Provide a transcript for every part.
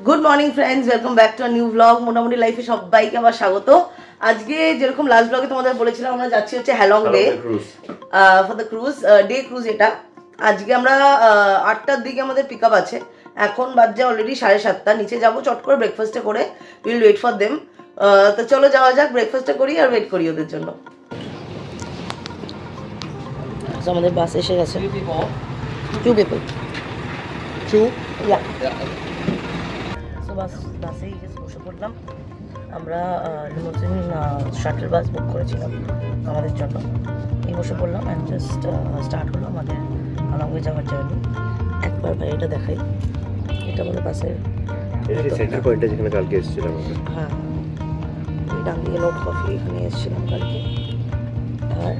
Good morning friends, welcome back to a new blog. মোটামুটি লাইফে সবাইকে আবার স্বাগত। আজকে যেরকম লাস্ট ব্লগে তোমাদের বলেছিলাম, আমরা যাচ্ছি হচ্ছে Halong day for the cruise day cruise. এটা আজকে আমরা 8টার দিকে আমাদের পিক আপ আছে। এখন বাজছে অলরেডি 7:30। নিচে যাবো চট করে ব্রেকফাস্টে করে, উইল ওয়েট ফর দেম। তো চলো যাওয়া যাক, ব্রেকফাস্টটা করি আর ওয়েট করি ওদের জন্য। আমাদের বাস এসে গেছে। 2 people. 2? Yeah. বাসেই বসে পড়লাম আমরা। লিমোজিন শাটল বাস বুক করেছিলাম আমাদের জন্য। এই বসে পড়লাম অ্যান্ড জাস্ট স্টার্ট হলো আমাদের আলমগীর যাওয়ার জার্নি। একবার ভাই এটা দেখাই, এটা আমাদের বাসের সেন্টার পয়েন্টে যেখানে কালকে এসেছিলাম। হ্যাঁ, এই ডান দিকে নোট কফি, এখানে এসেছিলাম কালকে। আর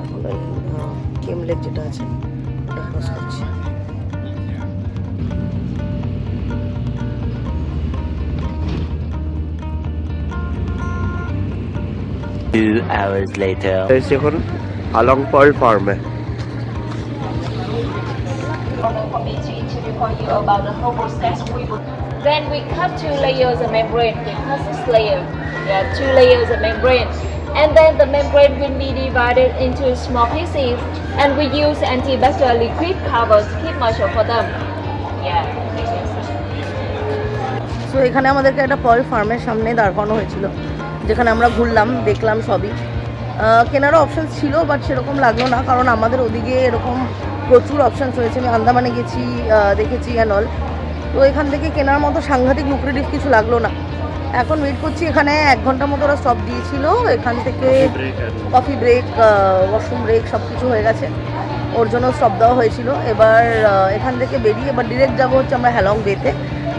এখন ওই কেম লেক যেটা আছে ওটা ক্রস করছি। 2 hours later. এখন আলং পার্ল ফার্মে। Then we cut 2 layers of membrane. We cut 6 layers. There are 2 layers of membrane. And then the membrane will be divided into small pieces. And we use antibacterial liquid cover to keep moisture for them. Yeah. So এখানে আমাদেরকে একটা pearl ফার্মের সামনে দাঁড় করানো হয়েছিল, যেখানে আমরা ঘুরলাম, দেখলাম সবই। কেনারও অপশানস ছিল, বাট সেরকম লাগলো না, কারণ আমাদের ওদিকে এরকম প্রচুর অপশানস রয়েছে। আমি আন্দামানে গেছি, দেখেছি অ্যান্ড অল। তো এখান থেকে কেনার মতো সাংঘাতিক লুক্রেটিভ কিছু লাগলো না। এখন ওয়েট করছি এখানে। 1 ঘন্টা মতো ওরা স্টপ দিয়েছিল। এখান থেকে কফি ব্রেক, ওয়াশরুম ব্রেক সব কিছু হয়ে গেছে, ওর জন্য স্টপ দেওয়া হয়েছিল। এবার এখান থেকে বেরিয়ে এবার ডিরেক্ট যাবো হচ্ছে আমরা হ্যালং বেতে,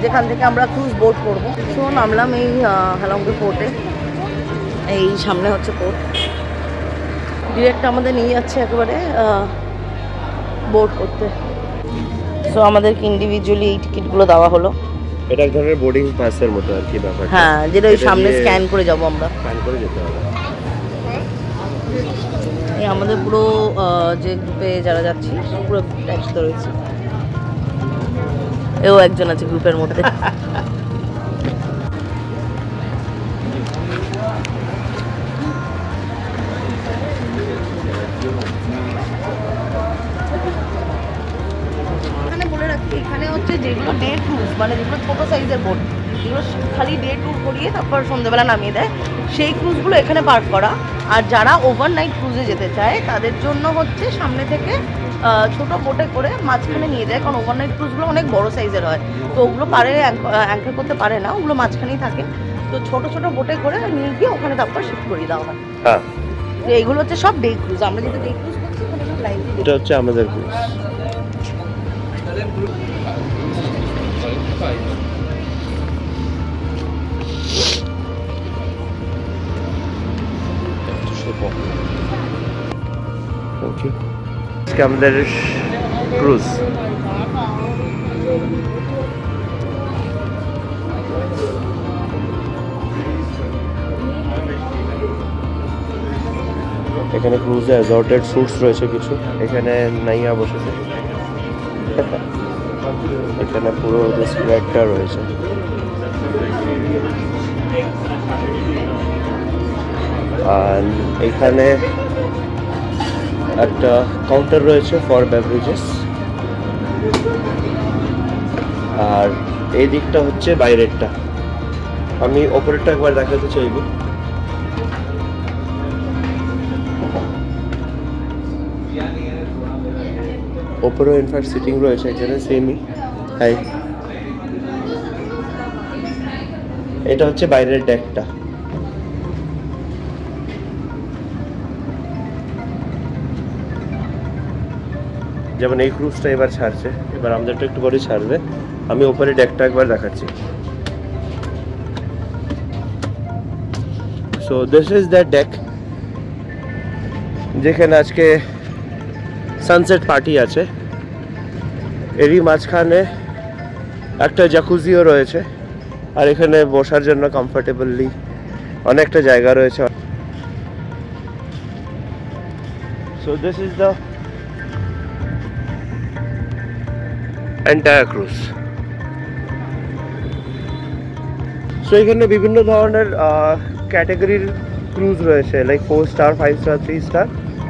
যেখান থেকে আমরা ক্রুজ বোট করবো। সো নামলাম এই হ্যালং বে পোর্টে। এই সামনে হচ্ছে পোর্ট, ডিরেক্ট আমাদের নিয়ে যাচ্ছে একেবারে বোট করতে। সো আমাদেরকে ইন্ডিভিজুয়ালি এই টিকিটগুলো দেওয়া হলো। এটা এক ধরনের বোর্ডিং পাসের মতো আর কি ব্যাপার। হ্যাঁ, যেটা ওই সামনে স্ক্যান করে যাবো আমরা। স্ক্যান করে যেতে হবে। এই আমাদের পুরো যে গ্রুপে যারা যাচ্ছি পুরো একসাথে রয়েছে। এও একজন আছে গ্রুপের মধ্যে। এখানে বলে রাখি, এখানে হচ্ছে যেগুলো ডে ক্রুজ, মানে যেগুলো ছোটো সাইজের বোট, যেগুলো খালি ডে ট্যুর করিয়ে তারপর সন্ধ্যেবেলা নামিয়ে দেয়, সেই ক্রুজগুলো এখানে পার্ক করা। আর যারা ওভারনাইট ক্রুজে যেতে চায় তাদের জন্য হচ্ছে সামনে থেকে ছোটো বোটে করে মাঝখানে নিয়ে যায়, কারণ ওভারনাইট ক্রুজগুলো অনেক বড় সাইজের হয়, তো ওগুলো পারে অ্যাঙ্কার করতে পারে না, ওগুলো মাঝখানেই থাকে। তো ছোট ছোট বোটে করে নিয়ে গিয়ে ওখানে তারপর শিফট করিয়ে দেওয়া হয়। হ্যাঁ, তো এইগুলো হচ্ছে সব ডে ক্রুজ। আমরা যেটা ডে ক্রুজ করছি ওখানে সব লাইভ। এটা হচ্ছে আমাদের ক্রুজ। আজকে আমাদের ক্রুজ। এখানে ক্রুজে অ্যাসর্টেড ফুডস রয়েছে কিছু। এখানে নাইয়া বসেছে, এখানে পুরো স্প্রেডটা রয়েছে। আর এখানে একটা কাউন্টার রয়েছে ফর বেভারেজেস। আর এই দিকটা হচ্ছে বাইরেরটা। আমি ওপরেরটা একবার দেখাতে চাইব। ওপরেও ইনফ্যাক্ট সিটিং রয়েছে এখানে সেমই। হাই, এটা হচ্ছে বাইরের ডেকটা। যেমন এই ক্রুজটা এবার ছাড়ছে, এবার আমাদেরটা একটু পরে ছাড়বে। আমি ওপরে ডেকটা একবার দেখাচ্ছি। So this is the day, যেখানে আজকে সানসেট পার্টি আছে। এরই মাঝখানে একটা জাকুজিও রয়েছে, আর এখানে বসার জন্য কমফোর্টেবলি অনেকটা জায়গা রয়েছে। So this is the entire cruise. So এখানে বিভিন্ন ধরনের ক্যাটাগরির ক্রুজ রয়েছে, like 4 star, 5 star, 3 star.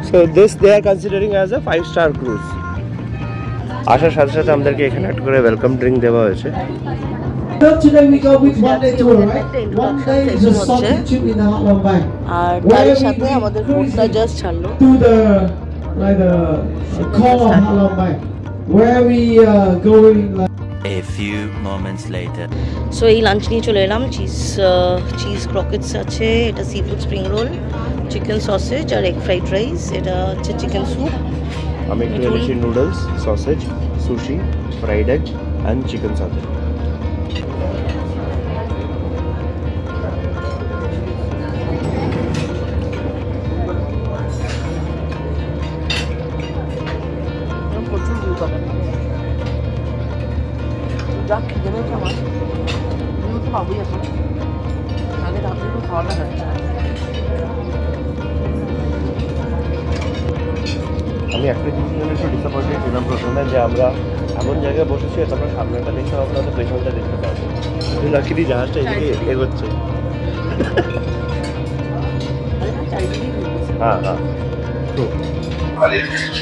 So this they are considering as a 5 star cruise. আসার সাথে সাথে আমাদেরকে এখানে একটা করে ওয়েলকাম ড্রিঙ্ক দেওয়া হয়েছে। Today we go with one day tour, right? One day is a salty trip in the Halong Bay. আর তার সাথে আমাদের বোটটা জাস্ট ছাড়লো To the like the core of Halong Bay, where we going like. A few moments later. So এই lunch নিয়ে চলে এলাম। Cheese croquettes আছে, এটা seafood spring roll, chicken sausage আর এগ ফ্রাইড রাইস, এটা হচ্ছে চিকেন স্যুপ। আমি একটু এনেছি noodles, sausage, sushi, fried egg and chicken সাথে। প্রচুর ভিউ পাবেন। যা খেতে পেয়েছে আমার ভিউ তো পাবোই এখন, আগে রাত্রে তো খাওয়াটা যাচ্ছে। আমি একটা জিনিস জন্য একটু ডিসঅ্যাপয়েন্টেড ছিলাম প্রথমে, যে আমরা এমন জায়গায় বসেছি হয়তো আমরা সামনেটা দেখতে পাবো না, তো পেছনটা দেখতে পাবো। লাকিলি জাহাজটা এদিকে এগোচ্ছে। হ্যাঁ হ্যাঁ।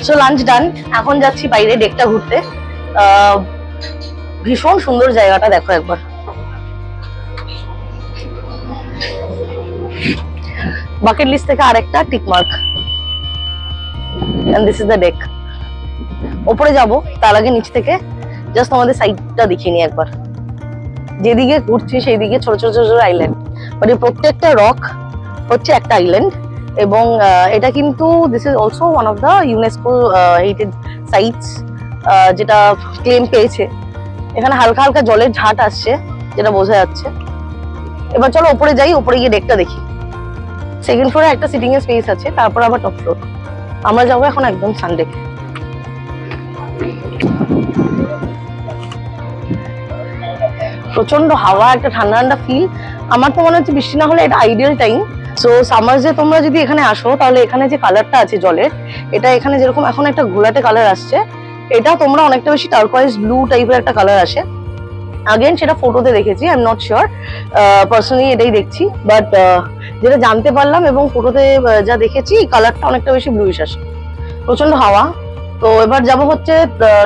সো লাঞ্চ ডান, এখন যাচ্ছি বাইরে ডেকটা ঘুরতে। ভীষণ সুন্দর জায়গাটা, দেখো একবার। বাকেট লিস্ট থেকে আরেকটা tick mark. And this is the deck. ওপরে যাব তার আগে নিচ থেকে জাস্ট আমাদের সাইডটা দেখিয়ে নি একবার। যেদিকে ঘুরছি সেই দিকে ছোট ছোট ছোট আইল্যান্ড, মানে প্রত্যেকটা রক হচ্ছে একটা আইল্যান্ড। এবং এটা কিন্তু this is also one of the UNESCO heritage sites, যেটা ক্লেম পেয়েছে। এখানে হালকা হালকা জলের ঝাঁট আসছে, যেটা বোঝা যাচ্ছে। এবার চলো ওপরে যাই, ওপরে গিয়ে ডেকটা দেখি। সেকেন্ড ফ্লোরে একটা সিটিং এর স্পেস আছে, তারপর আবার টপ ফ্লোর। আমরা যাবো এখন একদম সানডে। প্রচন্ড হাওয়া, একটা ঠান্ডা ঠান্ডা ফিল। আমার তো মনে হচ্ছে বৃষ্টি না হলে এটা আইডিয়াল টাইম। সো সামার্সে তোমরা যদি এখানে আসো, তাহলে এখানে যে কালারটা আছে জলের, এটা এখানে যেরকম এখন একটা ঘোলাটে কালার আসছে, এটা তোমরা অনেকটা বেশি টার্কোয়াইজ ব্লু টাইপের একটা কালার আসে। আগেন সেটা ফটোতে দেখেছি, I am not sure, personally এটাই দেখছি। বাট যেটা জানতে পারলাম এবং ফটোতে যা দেখেছি, কালারটা অনেকটা বেশি ব্লুইশ আসে। প্রচন্ড হাওয়া। তো এবার যাব হচ্ছে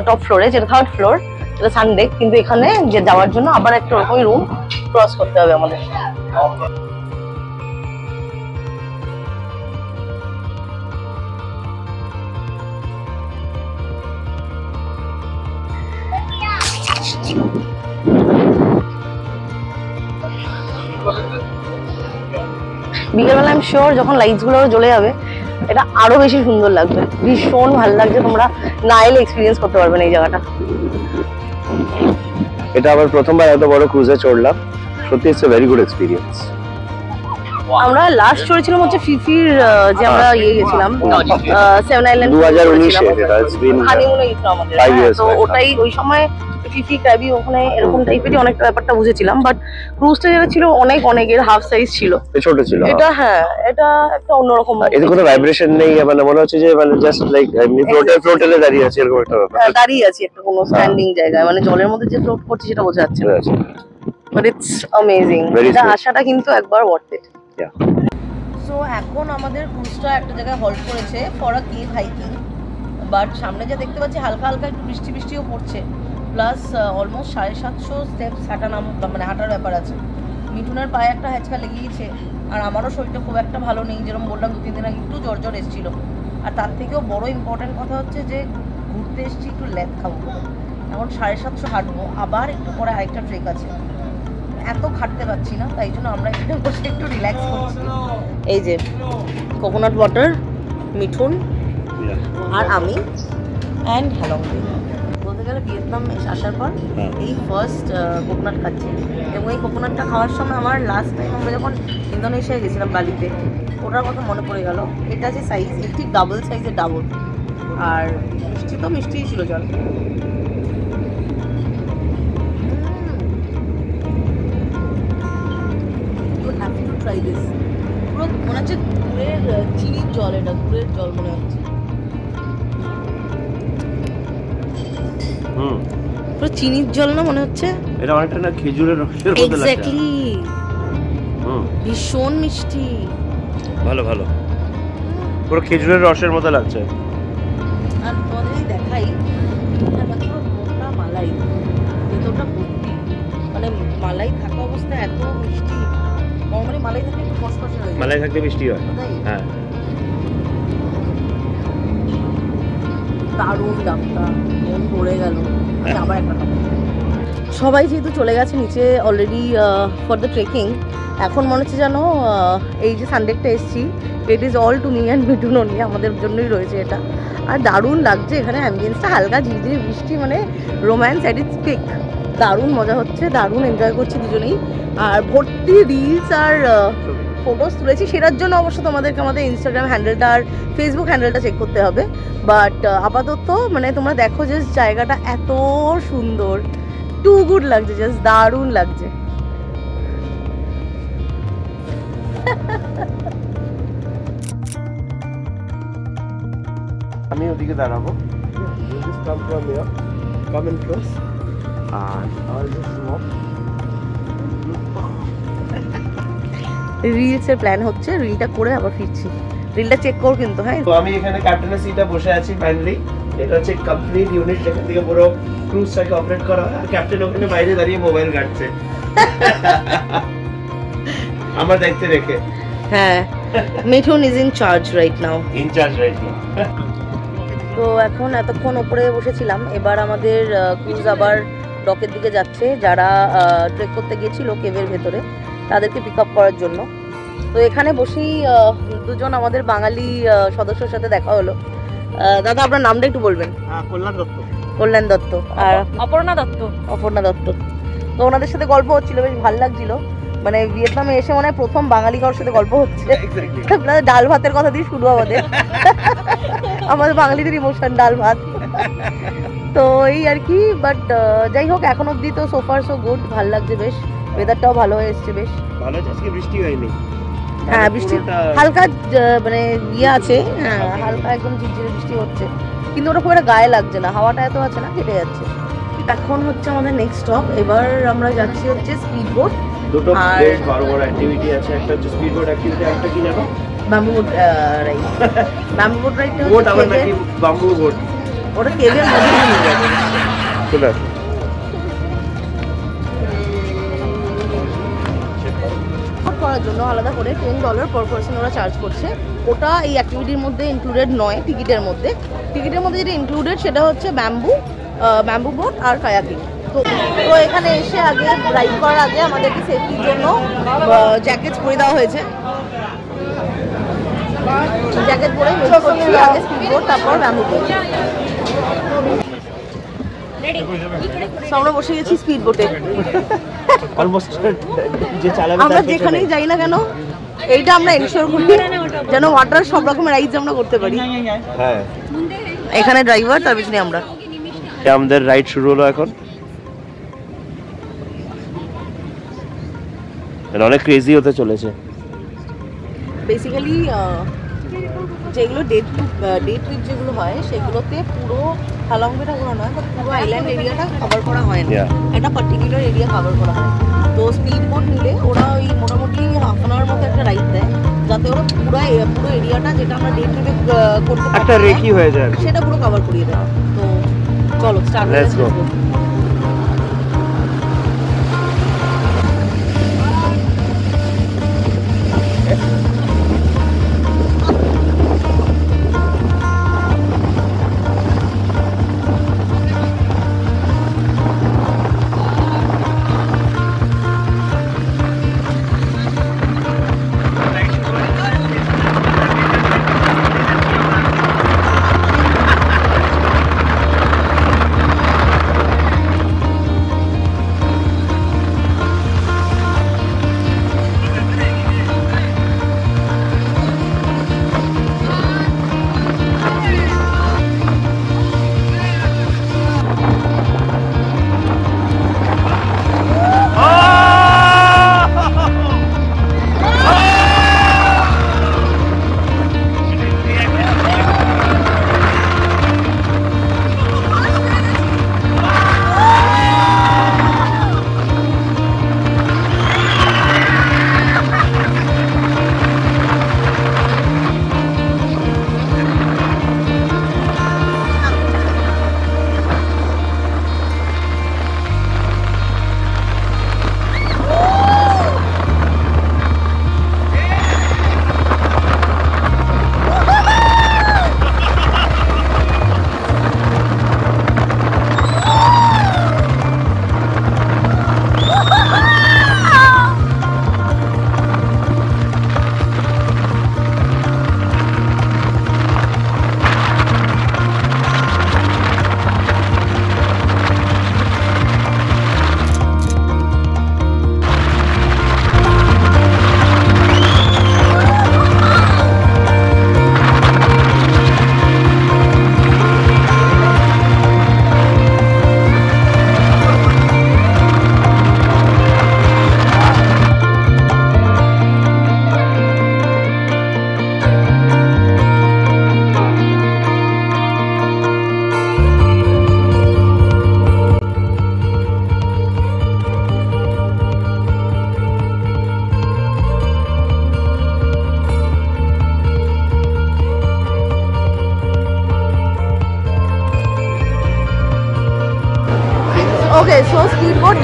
টপ ফ্লোরে, যেটা থার্ড ফ্লোর, যেটা সানডে। কিন্তু এখানে যে যাওয়ার জন্য আবার একটা ওরকমই রুম ক্রস করতে হবে আমাদের। বিকেলবেলা আমি শিওর যখন লাইটস গুলো জ্বলে যাবে, এটা আরো বেশি সুন্দর লাগবে। ভীষণ ভালো লাগছে, তোমরা না এলে এক্সপিরিয়েন্স করতে পারবেন এই জায়গাটা। এটা আবার প্রথমবার এত বড় ক্রুজে চড়লাম, সত্যি it's a very good experience. আমরা লাস্ট চড়েছিলাম হচ্ছে ফিফির, যে আমরা গেছিলাম 7 আইল্যান্ড 2019 এ, এটা ইটস বিন হানিমুনে গেছিলাম আমাদের। 5 years তো back, ওটাই ওই সময় ফিফি ক্র্যাবি ওখানে এরকম টাইপেরই অনেকটা ব্যাপারটা বুঝেছিলাম। বাট ক্রুজটা যেটা ছিল অনেক অনেকের হাফ সাইজ ছিল, ছোট ছিল। এটা হ্যাঁ, এটা একটা অন্যরকম। এতে কোনো ভাইব্রেশন নেই, মানে মনে হচ্ছে যে মানে জাস্ট লাইক এমনি ফ্লোটেলে দাঁড়িয়ে আছে এরকম একটা ব্যাপার। দাঁড়িয়ে আছি একটা কোনো স্ট্যান্ডিং জায়গায়, মানে জলের মধ্যে যে ফ্লোট করছে সেটা বোঝা যাচ্ছে না। But it's amazing. এটা আসাটা কিন্তু একবার ওয়ার্থ ইট। সো এখন আমাদের ক্রুজটা একটা জায়গায় হল্ট করেছে for a cave hiking. But সামনে যা দেখতে পাচ্ছি হালকা হালকা একটু বৃষ্টি বৃষ্টিও পড়ছে, প্লাস অলমোস্ট 750 স্টেপস মানে হাঁটার ব্যাপার আছে। মিঠুনের পায়ে একটা হ্যাচকা লেগেইছে, আর আমারও শরীরটা খুব একটা ভালো নেই, যেরকম বললাম 2-3 দিন আগে একটু জ্বর এসেছিল। আর তার থেকেও বড় ইম্পর্টেন্ট কথা হচ্ছে যে ঘুরতে এসেছি একটু ল্যাদ খাবো, এখন 750 হাঁটবো, আবার একটু পরে আরেকটা ট্রেক আছে। এত খাটতে পারছি না, তাই জন্য আমরা এখানে বসে একটু রিল্যাক্স করছি। এই যে কোকোনাট ওয়াটার, মিঠুন আর আমি অ্যান্ড হ্যালং। বলতে গেলে ভিয়েতনাম আসার পর এই ফার্স্ট কোকোনাট খাচ্ছি। এবং এই কোকোনাটটা খাওয়ার সময় আমার লাস্ট টাইম আমরা যখন ইন্দোনেশিয়ায় গেছিলাম বালিতে, ওটার কথা মনে পড়ে গেল। এটা যে সাইজ, এর ঠিক ডাবল সাইজের ডাবল। আর মিষ্টি তো মিষ্টিই ছিল জল। Try this. পুরো মনে হচ্ছে গুড়ের চিনির জল, এটা গুড়ের জল মনে হচ্ছে। পুরো চিনির জল না মনে হচ্ছে, এটা অনেকটা না খেজুরের রসের মতো লাগছে। এক্স্যাক্টলি। ভীষণ মিষ্টি। ভালো ভালো, পুরো খেজুরের রসের মতো লাগছে। আর তোমাদের দেখাই, মোটা মালাই, ভেতরটা ভর্তি, মানে মালাই থাকা অবস্থায় এত মিষ্টি। নর্মালি মালাই থাকলে একটু খসখসে হয়ে যায়, মালাই থাকলে মিষ্টি হয়। হ্যাঁ, দারুণ দামটা, মন পড়ে গেল। আবার একটা সবাই যেহেতু চলে গেছে নিচে অলরেডি ফর দ্য ট্রেকিং, এখন মনে হচ্ছে যেন এই যে সানডেকটা এসছি, it is all to me and Mithun only, আমাদের জন্যই রয়েছে এটা। আর দারুণ লাগছে এখানে, অ্যাম্বিয়েন্সটা হালকা ঝিরঝিরে বৃষ্টি, মানে রোম্যান্স অ্যাট ইটস পিক। দারুণ মজা হচ্ছে, দারুণ এনজয় করছি দুজনেই। আর ভর্তি রিলস আর ফটোস তুলেছি, সেটার জন্য অবশ্য তোমাদেরকে আমাদের ইনস্টাগ্রাম হ্যান্ডেলটা আর ফেসবুক হ্যান্ডেলটা চেক করতে হবে। বাট আপাতত মানে তোমরা দেখো যে জায়গাটা এত সুন্দর, টু গুড লাগছে, জাস্ট দারুণ লাগছে। আমি ওদিকে দাঁড়াবো। রিলসের প্ল্যান হচ্ছে, রিলটা করে আবার ফিরছি। রিলটা চেক কর কিন্তু। হ্যাঁ, তো আমি এখানে ক্যাপ্টেনের সিটে বসে আছি ফাইনালি। এটা হচ্ছে কমপ্লিট ইউনিট যেখান থেকে পুরো ক্রুজটাকে অপারেট করা হয়। আর ক্যাপ্টেন ওখানে বাইরে দাঁড়িয়ে মোবাইল ঘাঁটছে আমার দায়িত্বে রেখে। হ্যাঁ, Mithun is in charge right now. In charge right now. তো এখন এতক্ষণ ওপরে বসেছিলাম, এবার আমাদের ক্রুজ আবার ডকের দিকে যাচ্ছে। যারা ট্রেক করতে গিয়েছিল কেভের ভেতরে, তাদেরকে পিক আপ করার জন্য। তো এখানে বসেই দুজন আমাদের বাঙালি সদস্যের সাথে দেখা হলো। দাদা, আপনার নামটা একটু বলবেন? কল্যাণ দত্ত। কল্যাণ দত্ত আর অপর্ণা দত্ত। অপর্ণা দত্ত। তো ওনাদের সাথে গল্প হচ্ছিল, বেশ ভালো লাগছিল। মানে ভিয়েতনামে এসে মনে হয় প্রথম বাঙালি কারোর সাথে গল্প হচ্ছে। আপনাদের ডাল ভাতের কথা দিয়ে শুরু আমাদের আমাদের বাঙালিদের ইমোশন ডাল ভাত। তো এই আর কি। বাট যাই হোক, এখন অব্দি তো সোফার সো গুড, ভালো লাগছে বেশ। ওয়েদারটাও ভালো হয়ে এসছে বেশ। ভালো আছে, আজকে বৃষ্টি হয়নি। হ্যাঁ, বৃষ্টি হালকা মানে ইয়ে আছে। হ্যাঁ, হালকা একদম ঝিরঝিরে বৃষ্টি হচ্ছে, কিন্তু ওটা খুব একটা গায়ে লাগছে না, হাওয়াটা এত আছে না, কেটে যাচ্ছে। এখন হচ্ছে আমাদের নেক্সট স্টপ। এবার আমরা যাচ্ছি হচ্ছে স্পিড বোট। দুটো বেশ বড় বড় অ্যাক্টিভিটি আছে, একটা হচ্ছে স্পিড বোট অ্যাক্টিভিটি, একটা কি জানো? Bamboo boat ride. Bamboo boat রাইডটা বোট আবার নাকি বাম্বু বোট, ওটা কেভের মধ্যে নিয়ে যাবে। চলে করার জন্য আলাদা করে $10 পার পারসন ওরা চার্জ করছে। ওটা এই অ্যাক্টিভিটির মধ্যে ইনক্লুডেড নয় টিকিটের মধ্যে। টিকিটের মধ্যে যেটা ইনক্লুডেড সেটা হচ্ছে ব্যাম্বু বোট আর কায়াকিং। তো এখানে এসে আগে রাইড করার আগে আমাদেরকে সেফটির জন্য জ্যাকেট পরে দেওয়া হয়েছে। জ্যাকেট পরে করছি আগে স্পিড বোট, তারপর ব্যাম্বু বোট। আমরা বসে গেছি স্পিড বোটে। অলমোস্ট যে চালাবে আমরা যেখানেই যাই না কেন, এইটা আমরা এনশিওর করি যেন ওয়াটার সব রকমের রাইডস আমরা করতে পারি। হ্যাঁ, এখানে ড্রাইভার, তার পিছনে আমরা। আমাদের রাইড শুরু হলো এখন। অনেক ক্রেজি হতে চলেছে। বেসিক্যালি যেগুলো ডে ট্রিপ যেগুলো হয় সেগুলোতে পুরো হালং বেটা ঘোরা নয়, বা পুরো আইল্যান্ড এরিয়াটা কভার করা হয় না, একটা পার্টিকুলার এরিয়া কভার করা হয়। তো স্পিড বোট নিলে ওরা ওই মোটামুটি হাফ অ্যান আওয়ার মতো একটা রাইড দেয়, যাতে ওরা পুরো এরিয়াটা যেটা আমরা ডে ট্রিপে করতে একটা রেকি হয়ে যায়, সেটা পুরো কভার করিয়ে দেয়। তো চলো স্টার্ট লেটস গো।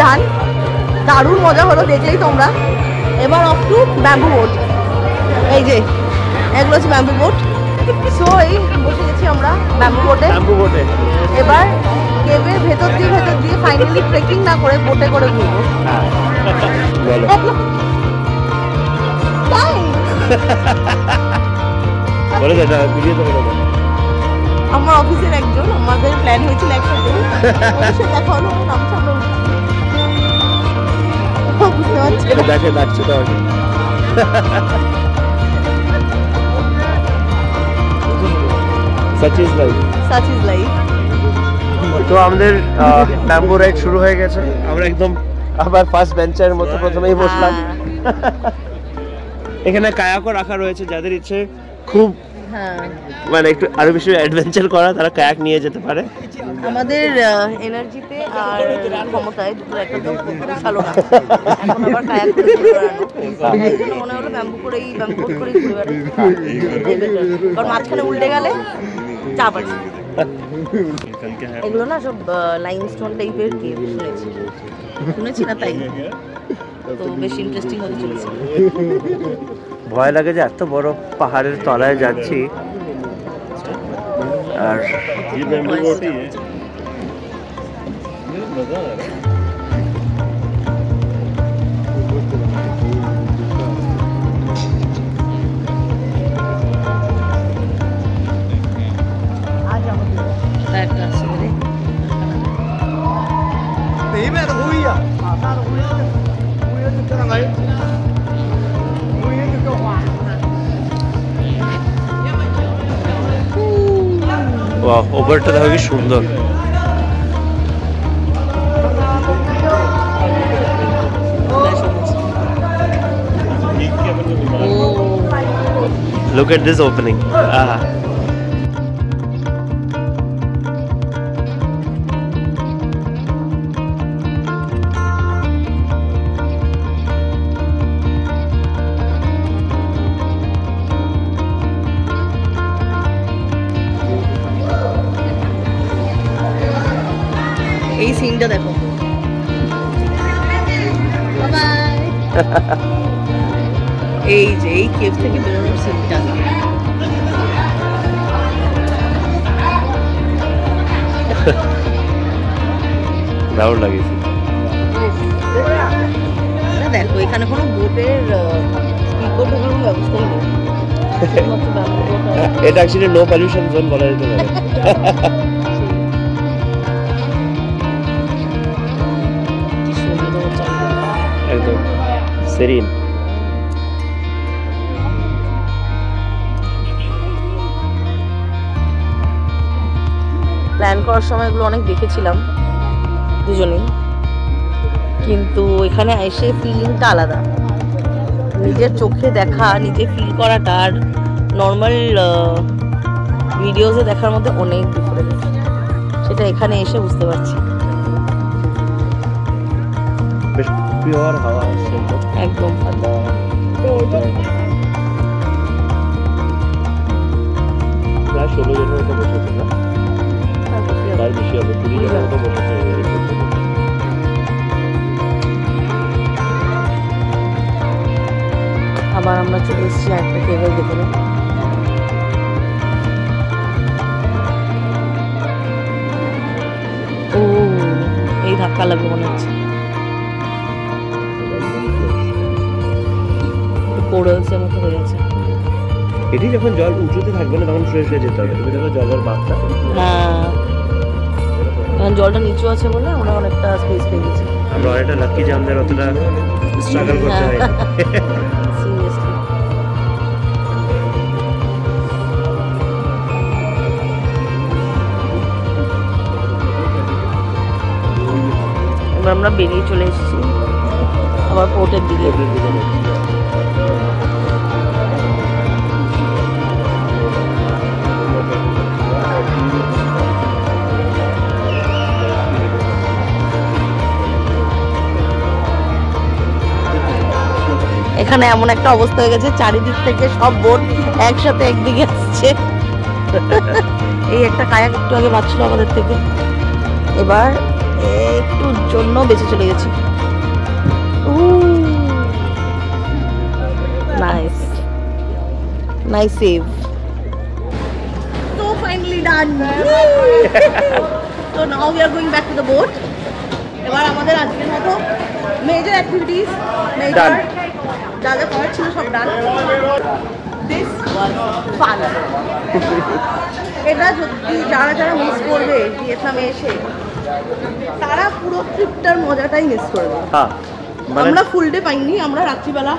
ডান, দারুণ মজা হলো, দেখলেই তোমরা। এবার অফ টু ব্যাম্বু বোট। এই যে এগুলো হচ্ছে ব্যাম্বু বোট। সো এই বসে গেছি আমরা ব্যাম্বু বোটে। এবার কেভের ভেতর দিয়ে ফাইনালি ট্রেকিং না করে বোটে করে ঘুরবো। তাই আমার অফিসের একজন, আমাদের প্ল্যান হয়েছিল একসাথে, ওর সাথে দেখা হলো, ওর নাম সামনে বুঝতে পারছি না। দেখে ডাকছে তো আগে। Such is life. Such is life. তো আমাদের ব্যাম্বু রাইড শুরু হয়ে গেছে। আমরা একদম আবার ফার্স্ট বেঞ্চের মতো প্রথমেই বসলাম। এখানে কায়াকও রাখা রয়েছে, যাদের ইচ্ছে খুব মানে একটু আরো বেশি অ্যাডভেঞ্চার করা, তারা কায়াক নিয়ে যেতে পারে। আমাদের এনার্জিতে আর ক্ষমতায় দুটো একটা তো ভালো না, এখন আবার কায়াক করে ঘুরে বেড়ানো, এই জন্য মনে হলো ব্যাম্বু বোট করেই ঘুরে বেড়ানো, কারণ মাঝখানে উল্টে গেলে চাপ আছে। এগুলো না সব লাইমস্টোন টাইপের কেভ, শুনেছি না, তাই তো বেশ ইন্টারেস্টিং হতে চলেছে। ভয় লাগে যে এত বড় পাহাড়ের তলায় যাচ্ছি, আর ওভারটা দেখো কি সুন্দর। Look at this opening. এই সিনটা দেখো, এই যে এই কেভ থেকে বেরোনোর সিনটা, দারুণ লাগেছে। দেখো এখানে কোনো বোটের স্পিড বোটের কোনো ব্যবস্থাই নেই, এটা অ্যাকচুয়ালি নো পলিউশন জোন বলা যেতে পারে। একদম সেরিন। প্ল্যান করার সময় এগুলো অনেক দেখেছিলাম দুজনেই, কিন্তু এখানে এসে ফিলিংটা আলাদা, নিজের চোখে দেখা, নিজে ফিল করাটা আর নর্মাল ভিডিওসে দেখার মধ্যে অনেক ডিফারেন্স, সেটা এখানে এসে বুঝতে পারছি। বেশ পিওর হাওয়া আসছে একদম। প্রায় 16 জনের মতো বসেছে না, তার বেশি হবে, 20 জনের মতো বসেছে। আবার আমরা চলে এসেছি একটা কেভের ভেতরে। ও এই ধাক্কা লাগবে মনে হচ্ছে, পোড়লসের মতো হয়ে গেছে। এটি যখন জল উঁচুতে থাকবে না তখন ফ্রেশ হয়ে যেতে হবে। তুমি দেখো জলের মাপটা, হ্যাঁ এখন জলটা নিচু আছে বলে আমরা অনেকটা স্পেস পেয়ে গেছি। আমরা অনেকটা লাকি যে আমাদের অতটা স্ট্রাগল করতে হয়। সিরিয়াসলি এবার আমরা বেরিয়ে চলে এসেছি আবার পোর্টের দিকে। এখানে এমন একটা অবস্থা হয়ে গেছে, চারিদিক থেকে সব বোট একসাথে একদিকে আসছে। এই একটা কায়াক একটু আগে বাঁচছিল আমাদের থেকে। এবার একটুর জন্য বেঁচে চলে গেছি। Nice nice save. So finally done. So now we are going back to the boat. এবার আমাদের আজকের মতো মেজর অ্যাক্টিভিটিস মেজর যা যা করার ছিল সব ডান। This was fun. এটা যদি যারা যারা মিস করবে ভিয়েতনামে এসে তারা পুরো ট্রিপটার মজাটাই মিস করবে। হ্যাঁ আমরা ফুল ডে পাইনি, আমরা রাত্রিবেলা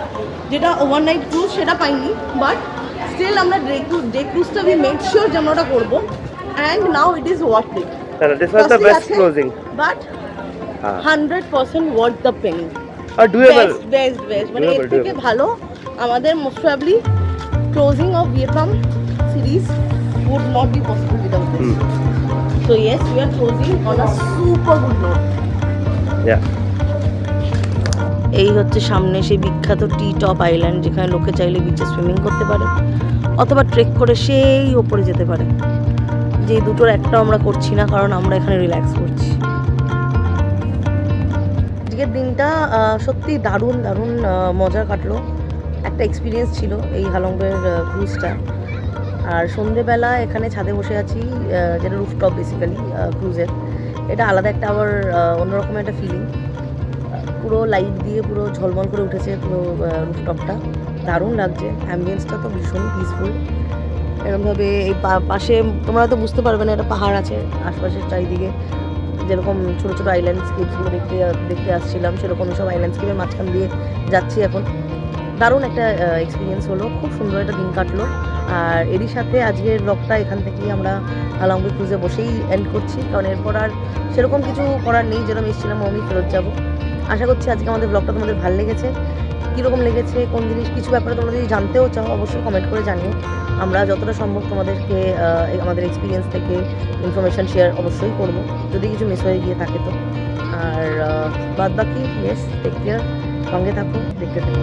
যেটা ওভারনাইট ক্রুজ সেটা পাইনি, বাট স্টিল আমরা ডে ক্রুজটা উই মেড শিওর যে আমরা ওটা করবো, and now it is worth it. This was the best closing. But 100% worth the pain. Doable. Best মানে এর থেকে ভালো আমাদের most probably closing of Vietnam series would not be possible without this. So yes, we are closing on a super good note. Yeah. এই হচ্ছে সামনে সেই বিখ্যাত টি টপ আইল্যান্ড, যেখানে লোকে চাইলে বিচে সুইমিং করতে পারে অথবা ট্রেক করে সেই ওপরে যেতে পারে। যে দুটোর একটা আমরা করছি না, কারণ আমরা এখানে রিল্যাক্স করছি। আজকের দিনটা সত্যি দারুণ দারুণ মজা কাটলো, একটা এক্সপিরিয়েন্স ছিল এই হালংয়ের ক্রুজটা। আর সন্ধেবেলা এখানে ছাদে বসে আছি, যেটা রুফটপ বেসিক্যালি ক্রুজের, এটা আলাদা একটা আবার অন্যরকম একটা ফিলিং। পুরো লাইট দিয়ে পুরো ঝলমল করে উঠেছে পুরো রুফটপটা, দারুণ লাগছে। অ্যাম্বিয়েন্সটা তো ভীষণই পিসফুল। এরকমভাবে এই পাশে তোমরা তো বুঝতে পারবে না, এটা পাহাড় আছে আশপাশের চারিদিকে, যেরকম ছোটো ছোটো আইল্যান্ডস্কেপসগুলো দেখতে আসছিলাম, সেরকম সব আইল্যান্ডস্কেপের মাঝখান দিয়ে যাচ্ছি এখন। দারুণ একটা এক্সপিরিয়েন্স হলো, খুব সুন্দর একটা দিন কাটলো। আর এরই সাথে আজকের ব্লগটা এখান থেকেই আমরা হালং বে ক্রুজে বসেই এন্ড করছি, কারণ এরপর আর সেরকম কিছু করার নেই। যেরকম এসেছিলাম আমি ফেরত যাবো। আশা করছি আজকে আমাদের ব্লগটা তোমাদের ভালো লেগেছে। কীরকম লেগেছে, কোন জিনিস কিছু ব্যাপারে তোমরা যদি জানতেও চাও অবশ্যই কমেন্ট করে জানিও। আমরা যতটা সম্ভব তোমাদেরকে আমাদের এক্সপিরিয়েন্স থেকে ইনফরমেশান শেয়ার অবশ্যই করবো, যদি কিছু মিস হয়ে গিয়ে থাকে তো। আর বাদ বাকি ইয়েস, টেক কেয়ার, সঙ্গে থাকো, দেখতে থাকো।